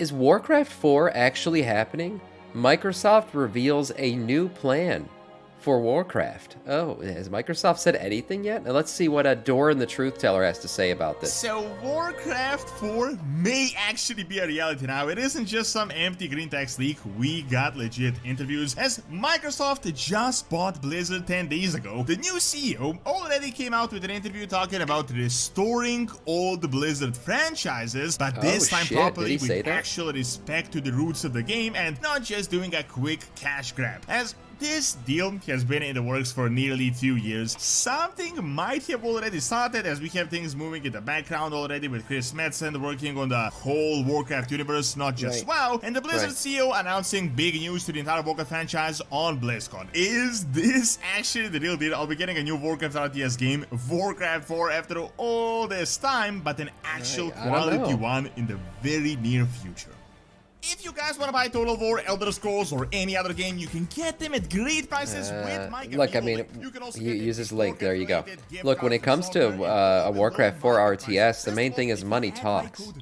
Is Warcraft 4 actually happening? Microsoft reveals a new plan for Warcraft. Oh, has Microsoft said anything yet? Now let's see what Doran the Truth Teller has to say about this. So Warcraft 4 may actually be a reality now. It isn't just some empty green text leak. We got legit interviews, as Microsoft just bought Blizzard 10 days ago. The new CEO already came out with an interview talking about restoring old Blizzard franchises, but this time properly with actual respect to the roots of the game and not just doing a quick cash grab. As this deal has been in the works for nearly 2 years. Something might have already started, as we have things moving in the background already with Chris Metzen working on the whole Warcraft universe, not just WoW, and the Blizzard CEO announcing big news to the entire Warcraft franchise on BlizzCon. Is this actually the real deal? I'll be getting a new Warcraft RTS game, Warcraft 4, after all this time, but an actual quality one in the very near future. If you guys want to buy Total War, Elder Scrolls, or any other game, you can get them at great prices with my Look, I mean, you use this link. There you go. Look, when it comes to a Warcraft 4 RTS, the main thing is money talks.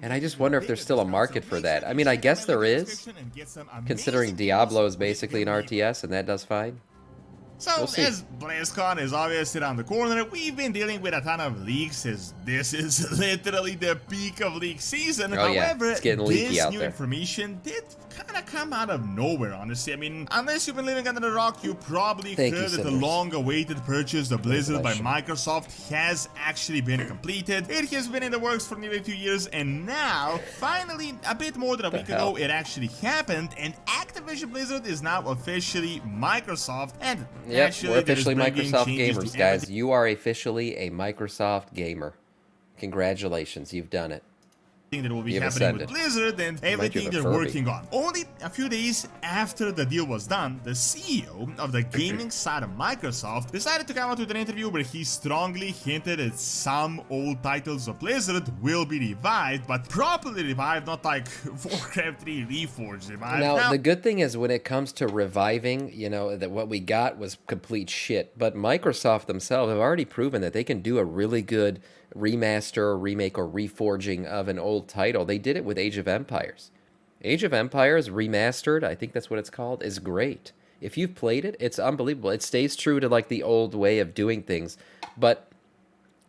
And I just wonder if there's still a market for that. I mean, I guess there is, considering Diablo is basically an RTS, and that does fine. So, as BlizzCon is obviously around the corner, we've been dealing with a ton of leaks, as this is literally the peak of leak season. However, it's getting leaky out new there. Information did kind of come out of nowhere, honestly. I mean, unless you've been living under a rock, you probably heard that the long-awaited purchase of Blizzard by Microsoft has actually been completed. It has been in the works for nearly 2 years, and now, finally, a bit more than a week ago, it actually happened, and Activision Blizzard is now officially Microsoft, and yep, we're officially Microsoft gamers, guys. You are officially a Microsoft gamer. Congratulations, you've done it. That will be happening with Blizzard and everything they're working on. Only a few days after the deal was done, the CEO of the gaming side of Microsoft decided to come out with an interview where he strongly hinted that some old titles of Blizzard will be revived, but properly revived, not like Warcraft 3 Reforged revived. Now, the good thing is when it comes to reviving, you know, that what we got was complete shit, but Microsoft themselves have already proven that they can do a really good remaster, remake, or reforging of an old title. They did it with Age of Empires. Age of Empires remastered, I think that's what it's called, is great. If you've played it, it's unbelievable. It stays true to like the old way of doing things, but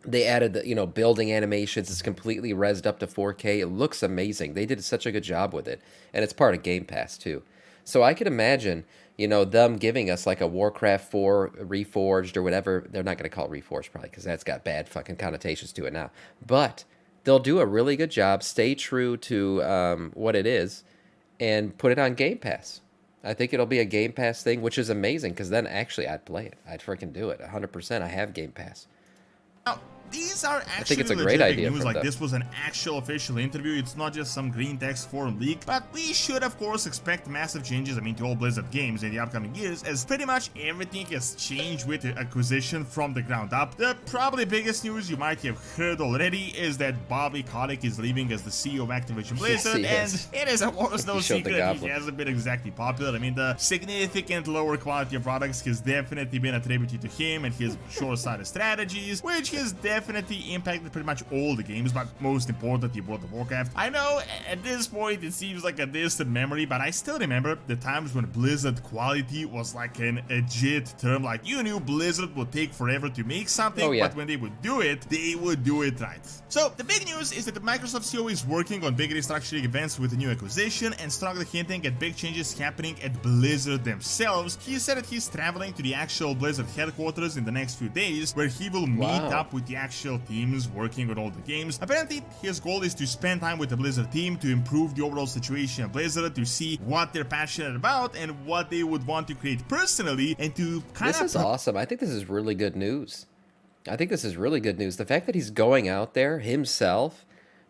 they added the, you know, building animations. It's completely rezzed up to 4K. It looks amazing. They did such a good job with it, and it's part of Game Pass too. So I could imagine, you know, them giving us like a Warcraft 4 Reforged or whatever. They're not going to call it Reforged probably because that's got bad fucking connotations to it now. But they'll do a really good job, stay true to what it is, and put it on Game Pass. I think it'll be a Game Pass thing, which is amazing because then actually I'd play it. I'd freaking do it 100%. I have Game Pass. Now, these are actually I think it's a great idea news. Like, this was an actual official interview. It's not just some green text forum leak, but we should of course expect massive changes, I mean, to all Blizzard games in the upcoming years, as pretty much everything has changed with the acquisition from the ground up. The probably biggest news you might have heard already is that Bobby Kotick is leaving as the CEO of Activision Blizzard, and it is of course no secret he hasn't been exactly popular. I mean, the significant lower quality of products has definitely been attributed to him and his short-sighted strategies, which has definitely impacted pretty much all the games, but most importantly, World of Warcraft. I know at this point it seems like a distant memory, but I still remember the times when Blizzard quality was like an legit term. Like, you knew Blizzard would take forever to make something, but when they would do it right. So the big news is that the Microsoft CEO is working on big restructuring events with the new acquisition and strongly hinting at big changes happening at Blizzard themselves. He said that he's traveling to the actual Blizzard headquarters in the next few days, where he will meet up with the actual teams working on all the games. Apparently, his goal is to spend time with the Blizzard team to improve the overall situation of Blizzard, to see what they're passionate about and what they would want to create personally, and to kind of... This is awesome. I think this is really good news. The fact that he's going out there himself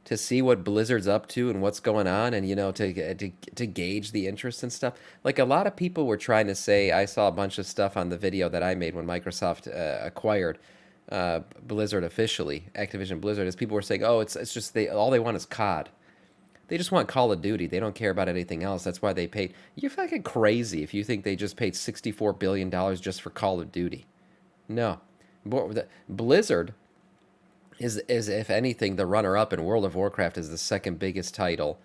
to see what Blizzard's up to and what's going on, and, you know, to gauge the interest and stuff. Like, a lot of people were trying to say, I saw a bunch of stuff on the video that I made when Microsoft acquired Blizzard officially, Activision Blizzard, as people were saying, oh, it's just all they want is COD. They just want Call of Duty. They don't care about anything else. That's why they paid. You're fucking crazy if you think they just paid $64 billion just for Call of Duty. No. Blizzard is if anything, the runner-up, in World of Warcraft is the second biggest title,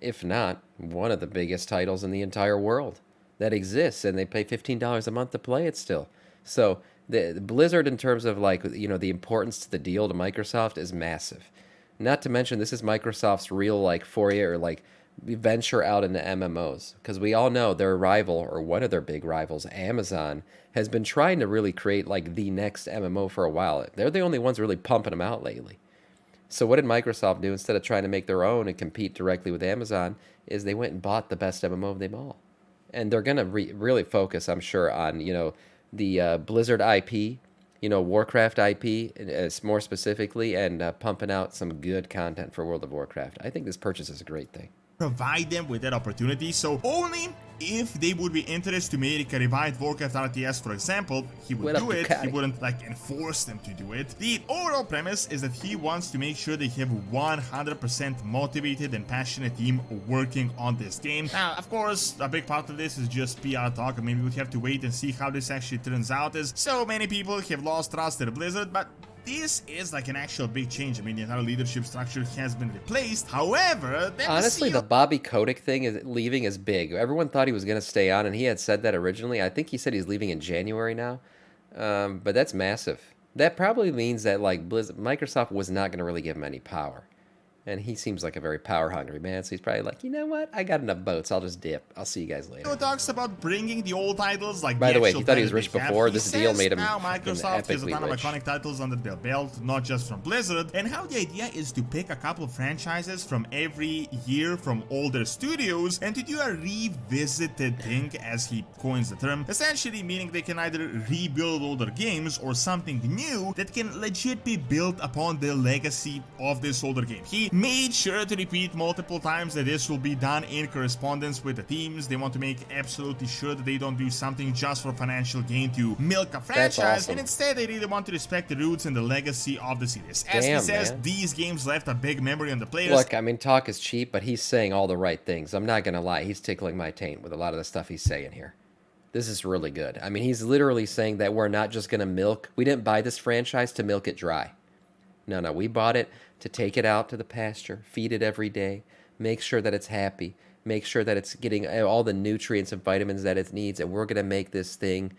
if not one of the biggest titles in the entire world that exists, and they pay $15 a month to play it still. So the Blizzard, in terms of like the importance to the deal to Microsoft, is massive. Not to mention, this is Microsoft's real like foray or like venture out into MMOs, because we all know their rival, or one of their big rivals, Amazon, has been trying to really create like the next MMO for a while. They're the only ones really pumping them out lately. So what did Microsoft do instead of trying to make their own and compete directly with Amazon? Is they went and bought the best MMO of them all, and they're gonna really focus, I'm sure, on the Blizzard IP, Warcraft IP, more specifically, and pumping out some good content for World of Warcraft. I think this purchase is a great thing. Provide them with that opportunity, so only if they would be interested to make a revived Warcraft RTS, for example, he would do it. He wouldn't like enforce them to do it. The overall premise is that he wants to make sure they have 100% motivated and passionate team working on this game. Now, of course, a big part of this is just PR talk. I mean, we would have to wait and see how this actually turns out, as so many people have lost trust in Blizzard, but this is like an actual big change. I mean, the entire leadership structure has been replaced. However, honestly, the Bobby Kotick thing is leaving is big. Everyone thought he was going to stay on, and he had said that originally. I think he said he's leaving in January now, but that's massive. That probably means that like Microsoft was not going to really give him any power. And he seems like a very power-hungry man, so he's probably like, you know what? I got enough votes. I'll just dip. I'll see you guys later. He talks about bringing the old titles, like by the way, he thought he was rich before. This deal made him now Microsoft has a ton of rich. iconic titles under their belt, not just from Blizzard, and how the idea is to pick a couple of franchises from every year from older studios and to do a revisited thing, as he coins the term, essentially meaning they can either rebuild older games or something new that can legit be built upon the legacy of this older game. He made sure to repeat multiple times that this will be done in correspondence with the teams. They want to make absolutely sure that they don't do something just for financial gain to milk a franchise, awesome. and instead they really want to respect the roots and the legacy of the series. As he says, these games left a big memory on the players. Look, I mean, talk is cheap, but he's saying all the right things. I'm not gonna lie, he's tickling my taint with a lot of the stuff he's saying here. This is really good. I mean, he's literally saying that we're not just gonna milk. We didn't buy this franchise to milk it dry. No, we bought it to take it out to the pasture, feed it every day, make sure that it's happy, make sure that it's getting all the nutrients and vitamins that it needs, and we're going to make this thing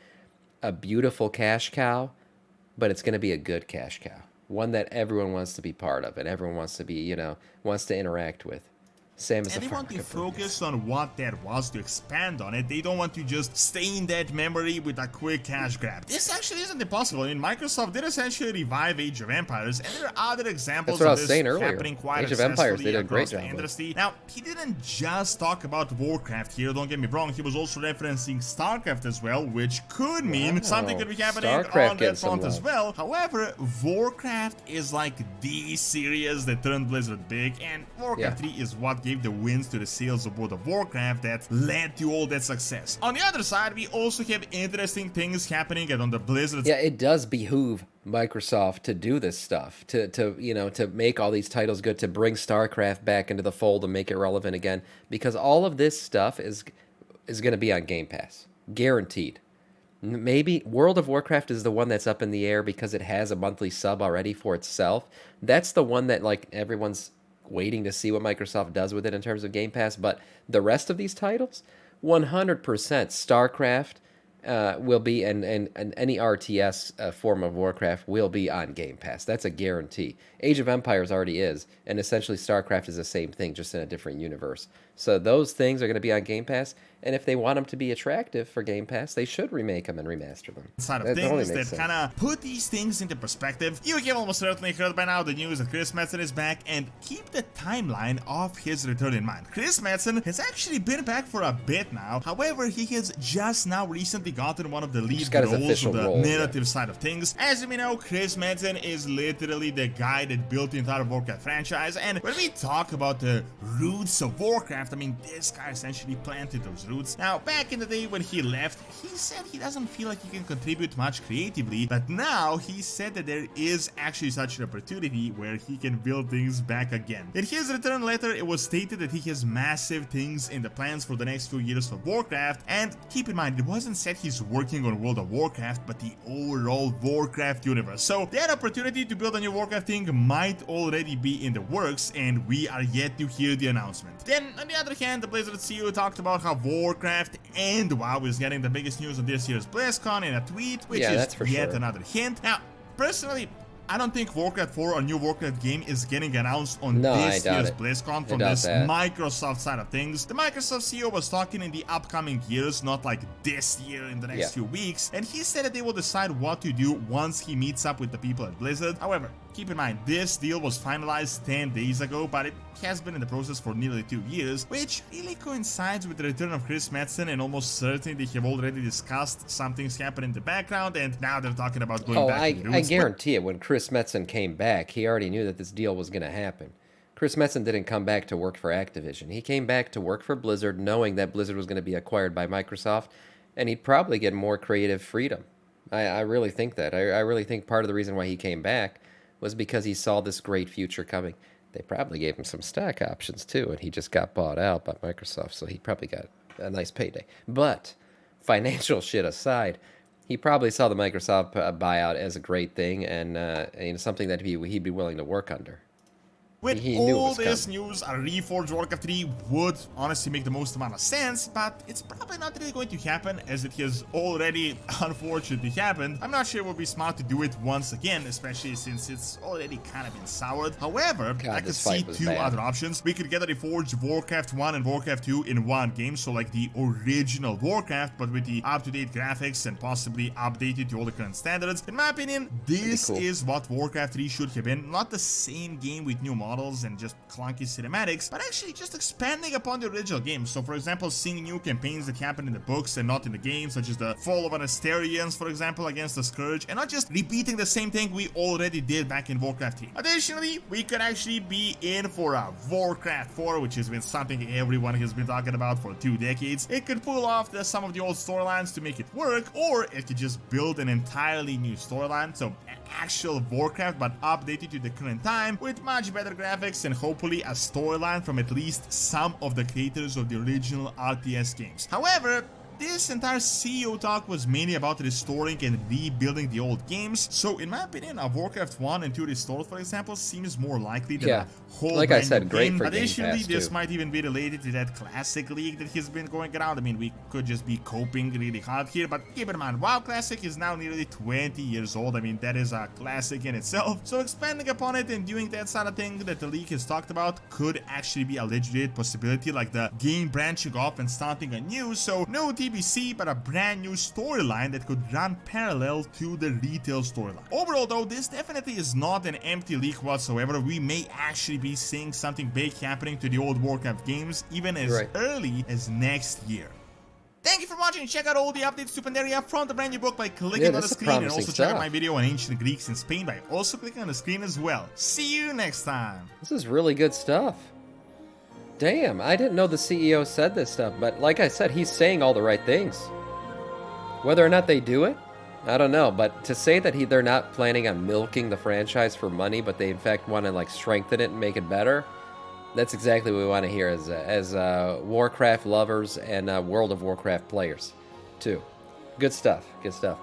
a beautiful cash cow, but it's going to be a good cash cow, one that everyone wants to be part of and everyone wants to be, wants to interact with. Same as and they want to focus on what that was, to expand on it. They don't want to just stay in that memory with a quick cash grab. This actually isn't impossible. I mean, Microsoft did essentially revive Age of Empires, and there are other examples of this happening quite Age of Empires did a great job. Now, he didn't just talk about Warcraft here, don't get me wrong. He was also referencing StarCraft as well, which could mean something could be happening on that front as well. However, Warcraft is like the series that turned Blizzard big, and Warcraft 3 is what gave the wins to the sales of World of Warcraft that led to all that success. On the other side, we also have interesting things happening on the Blizzard. Yeah, it does behoove Microsoft to do this stuff, to make all these titles good, to bring StarCraft back into the fold and make it relevant again, because all of this stuff is going to be on Game Pass, guaranteed. Maybe World of Warcraft is the one that's up in the air because it has a monthly sub already for itself. That's the one that like everyone's waiting to see what Microsoft does with it in terms of Game Pass. But the rest of these titles, 100% StarCraft will be, and any RTS form of Warcraft will be on Game Pass. That's a guarantee. Age of Empires already is, and essentially StarCraft is the same thing, just in a different universe. So those things are going to be on Game Pass, and if they want them to be attractive for Game Pass, they should remake them and remaster them. Side of things that kind of put these things into perspective. You have almost certainly heard by now the news that Chris Metzen is back, and keep the timeline of his return in mind. Chris Metzen has actually been back for a bit now. However, he has just now recently gotten one of the lead roles on the narrative side of things. As you may know, Chris Metzen is literally the guy that built the entire Warcraft franchise, and when we talk about the roots of Warcraft, I mean, this guy essentially planted those roots. Now, back in the day when he left, he said he doesn't feel like he can contribute much creatively, but now he said that there is actually such an opportunity where he can build things back again. In his return letter, it was stated that he has massive things in the plans for the next few years for Warcraft, and keep in mind, it wasn't said he's working on World of Warcraft, but the overall Warcraft universe. So that opportunity to build a new Warcraft thing might already be in the works, and we are yet to hear the announcement. Then, on the other hand, the Blizzard CEO talked about how Warcraft and WoW is getting the biggest news of this year's BlizzCon in a tweet, which is yet another hint. Now, personally, I don't think Warcraft 4 or new Warcraft game is getting announced on this year's BlizzCon from this Microsoft side of things. The Microsoft CEO was talking in the upcoming years, not like this year in the next few weeks, and he said that they will decide what to do once he meets up with the people at Blizzard. However, keep in mind, this deal was finalized 10 days ago, but it has been in the process for nearly 2 years, which really coincides with the return of Chris Metzen, and almost certainly they have already discussed something's happened in the background, and now they're talking about going back to the roots. I guarantee it, when Chris Metzen came back, he already knew that this deal was going to happen. Chris Metzen didn't come back to work for Activision. He came back to work for Blizzard, knowing that Blizzard was going to be acquired by Microsoft, and he'd probably get more creative freedom. I really think that. I really think part of the reason why he came back was because he saw this great future coming. They probably gave him some stock options too, and he just got bought out by Microsoft, so he probably got a nice payday. But financial shit aside, he probably saw the Microsoft buyout as a great thing, and something that he'd be willing to work under. With all this news, a reforged Warcraft 3 would honestly make the most amount of sense, but it's probably not really going to happen, as it has already unfortunately happened. I'm not sure it would be smart to do it once again, especially since it's already kind of been soured. However, I could see two other options. We could get a reforged Warcraft 1 and Warcraft 2 in one game, so like the original Warcraft, but with the up-to-date graphics and possibly updated to all the current standards. In my opinion, this is what Warcraft 3 should have been. Not the same game with new models and just clunky cinematics, but actually just expanding upon the original game. So for example, seeing new campaigns that happen in the books and not in the game, such as the Fall of Anasterians, for example, against the Scourge, and not just repeating the same thing we already did back in Warcraft 3. Additionally, we could actually be in for a Warcraft 4, which has been something everyone has been talking about for 2 decades. It could pull off some of the old storylines to make it work, or it could just build an entirely new storyline, so an actual Warcraft but updated to the current time with much better graphics and hopefully a storyline from at least some of the creators of the original RTS games. However, this entire CEO talk was mainly about restoring and rebuilding the old games, so in my opinion, a Warcraft 1 and 2 restored, for example, seems more likely than a whole like I said, great for Additionally, Game Pass this too. might even be related to that Classic League that has been going around. I mean, we could just be coping really hard here, but keep in mind, WoW Classic is now nearly 20 years old. I mean, that is a classic in itself, so expanding upon it and doing that sort of thing that the league has talked about could actually be a legitimate possibility, like the game branching off and starting anew, so no TBC, but a brand new storyline that could run parallel to the retail storyline. Overall though, this definitely is not an empty leak whatsoever. We may actually be seeing something big happening to the old Warcraft games even as early as next year. Thank you for watching. Check out all the updates to Pandaria from the brand new book by clicking on the screen, and also check out my video on ancient Greeks in Spain by also clicking on the screen as well. See you next time. This is really good stuff. Damn, I didn't know the CEO said this stuff, but like I said, he's saying all the right things. Whether or not they do it, I don't know, but to say that they're not planning on milking the franchise for money, but they in fact want to like strengthen it and make it better, that's exactly what we want to hear as Warcraft lovers and World of Warcraft players, too. Good stuff, good stuff.